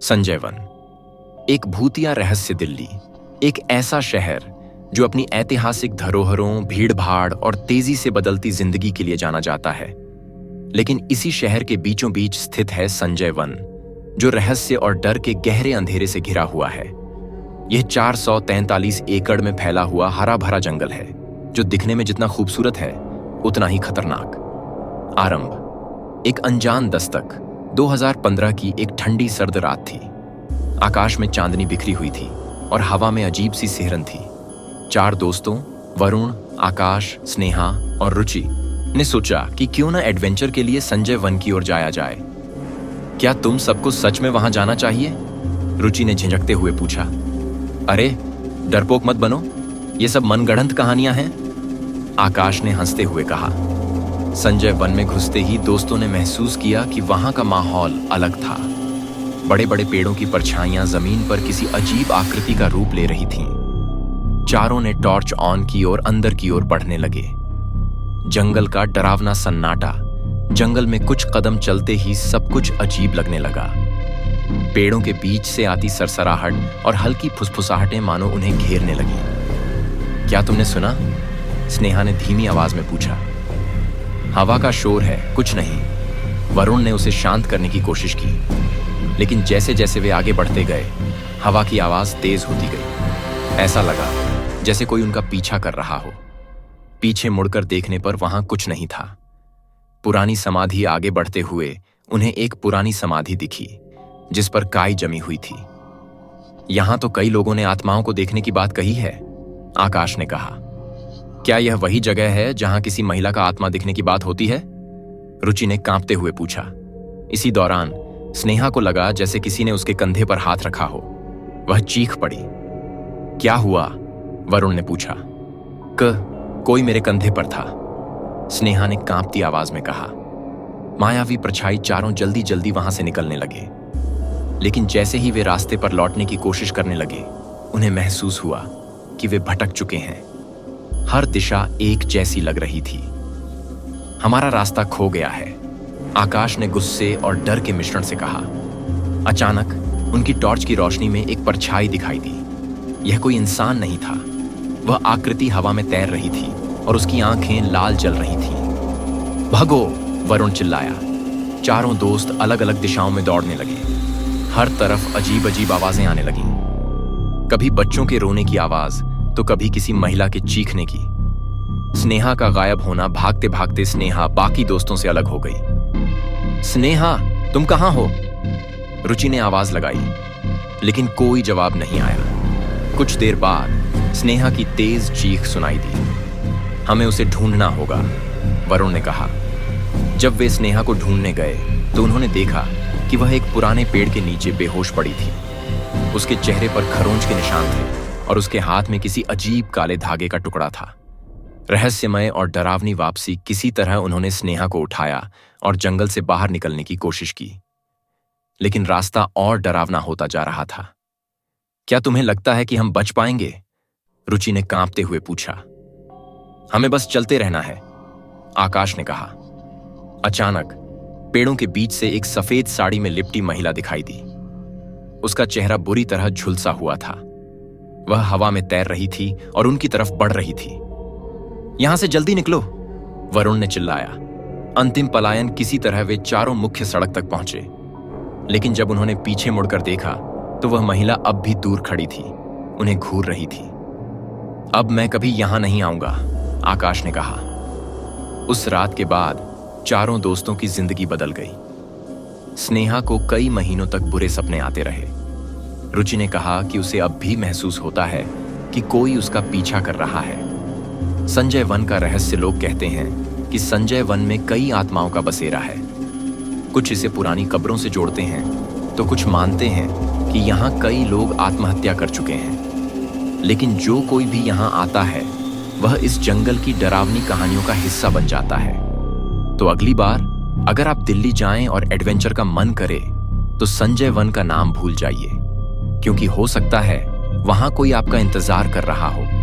Sanjay one, एक भूतिया रहस्य दिल्ली, एक ऐसा शहर जो अपनी ऐतिहासिक धरोहरों, भीड़-भाड़ और तेजी से बदलती जिंदगी के लिए जाना जाता है। लेकिन इसी शहर के बीचों बीच स्थित है संजय वन, जो रहस्य और डर के गहरे अंधेरे से घिरा हुआ है। यह 443 एकड़ में फैला हुआ हरा भरा जंगल है, जो दिखने में जितना खूबसूरत है उतना ही खतरनाक। आरंभ एक अनजान दस्तक। 2015 की एक ठंडी सर्द रात थी। आकाश में चांदनी बिखरी हुई थी और हवा में अजीब सी सिहरन थी। 4 दोस्तों वरुण, आकाश, स्नेहा और रुचि ने सोचा कि क्यों ना एडवेंचर के लिए संजय वन की ओर जाया जाए। क्या तुम सबको सच में वहां जाना चाहिए? रुचि ने झिझकते हुए पूछा। अरे डरपोक मत बनो, ये सब मनगढ़ंत कहानियां हैं, आकाश ने हंसते हुए कहा। संजय वन में घुसते ही दोस्तों ने महसूस किया कि वहां का माहौल अलग था। बड़े बड़े पेड़ों की परछाइयां जमीन पर किसी अजीब आकृति का रूप ले रही थीं। चारों ने टॉर्च ऑन की और अंदर की ओर बढ़ने लगे। जंगल का डरावना सन्नाटा, जंगल में कुछ कदम चलते ही सब कुछ अजीब लगने लगा। पेड़ों के बीच से आती सरसराहट और हल्की फुसफुसाहटें मानो उन्हें घेरने लगी। क्या तुमने सुना? स्नेहा ने धीमी आवाज में पूछा। हवा का शोर है, कुछ नहीं, वरुण ने उसे शांत करने की कोशिश की। लेकिन जैसे जैसे वे आगे बढ़ते गए, हवा की आवाज तेज होती गई। ऐसा लगा जैसे कोई उनका पीछा कर रहा हो। पीछे मुड़कर देखने पर वहां कुछ नहीं था। पुरानी समाधि आगे बढ़ते हुए उन्हें एक पुरानी समाधि दिखी, जिस पर काई जमी हुई थी। यहां तो कई लोगों ने आत्माओं को देखने की बात कही है, आकाश ने कहा। क्या यह वही जगह है जहां किसी महिला का आत्मा दिखने की बात होती है? रुचि ने कांपते हुए पूछा। इसी दौरान स्नेहा को लगा जैसे किसी ने उसके कंधे पर हाथ रखा हो। वह चीख पड़ी। क्या हुआ? वरुण ने पूछा। कोई मेरे कंधे पर था, स्नेहा ने कांपती आवाज में कहा। मायावी परछाई चारों जल्दी जल्दी वहां से निकलने लगे। लेकिन जैसे ही वे रास्ते पर लौटने की कोशिश करने लगे, उन्हें महसूस हुआ कि वे भटक चुके हैं। हर दिशा एक जैसी लग रही थी। हमारा रास्ता खो गया है, आकाश ने गुस्से और डर के मिश्रण से कहा। अचानक उनकी टॉर्च की रोशनी में एक परछाई दिखाई दी। यह कोई इंसान नहीं था। वह आकृति हवा में तैर रही थी और उसकी आंखें लाल जल रही थीं। भागो! वरुण चिल्लाया। चारों दोस्त अलग अलग दिशाओं में दौड़ने लगे। हर तरफ अजीब अजीब आवाजें आने लगीं। कभी बच्चों के रोने की आवाज, तो कभी किसी महिला के चीखने की। स्नेहा का गायब होना भागते भागते स्नेहा बाकी दोस्तों से अलग हो गई। स्नेहा, तुम कहां हो? रुचि ने आवाज लगाई, लेकिन कोई जवाब नहीं आया। कुछ देर बाद स्नेहा की तेज चीख सुनाई दी। हमें उसे ढूंढना होगा, वरुण ने कहा। जब वे स्नेहा को ढूंढने गए तो उन्होंने देखा कि वह एक पुराने पेड़ के नीचे बेहोश पड़ी थी। उसके चेहरे पर खरोंच के निशान थे और उसके हाथ में किसी अजीब काले धागे का टुकड़ा था। रहस्यमय और डरावनी वापसी किसी तरह उन्होंने स्नेहा को उठाया और जंगल से बाहर निकलने की कोशिश की। लेकिन रास्ता और डरावना होता जा रहा था। क्या तुम्हें लगता है कि हम बच पाएंगे? रुचि ने कांपते हुए पूछा। हमें बस चलते रहना है, आकाश ने कहा। अचानक पेड़ों के बीच से एक सफेद साड़ी में लिपटी महिला दिखाई दी। उसका चेहरा बुरी तरह झुलसा हुआ था। वह हवा में तैर रही थी और उनकी तरफ बढ़ रही थी। यहां से जल्दी निकलो, वरुण ने चिल्लाया। अंतिम पलायन किसी तरह वे चारों मुख्य सड़क तक पहुंचे। लेकिन जब उन्होंने पीछे मुड़कर देखा तो वह महिला अब भी दूर खड़ी थी, उन्हें घूर रही थी। अब मैं कभी यहां नहीं आऊंगा, आकाश ने कहा। उस रात के बाद चारों दोस्तों की जिंदगी बदल गई। स्नेहा को कई महीनों तक बुरे सपने आते रहे। रुचि ने कहा कि उसे अब भी महसूस होता है कि कोई उसका पीछा कर रहा है। संजय वन का रहस्य, लोग कहते हैं कि संजय वन में कई आत्माओं का बसेरा है। कुछ इसे पुरानी कब्रों से जोड़ते हैं, तो कुछ मानते हैं कि यहाँ कई लोग आत्महत्या कर चुके हैं। लेकिन जो कोई भी यहाँ आता है, वह इस जंगल की डरावनी कहानियों का हिस्सा बन जाता है। तो अगली बार अगर आप दिल्ली जाएं और एडवेंचर का मन करे, तो संजय वन का नाम भूल जाइए, क्योंकि हो सकता है वहां कोई आपका इंतजार कर रहा हो।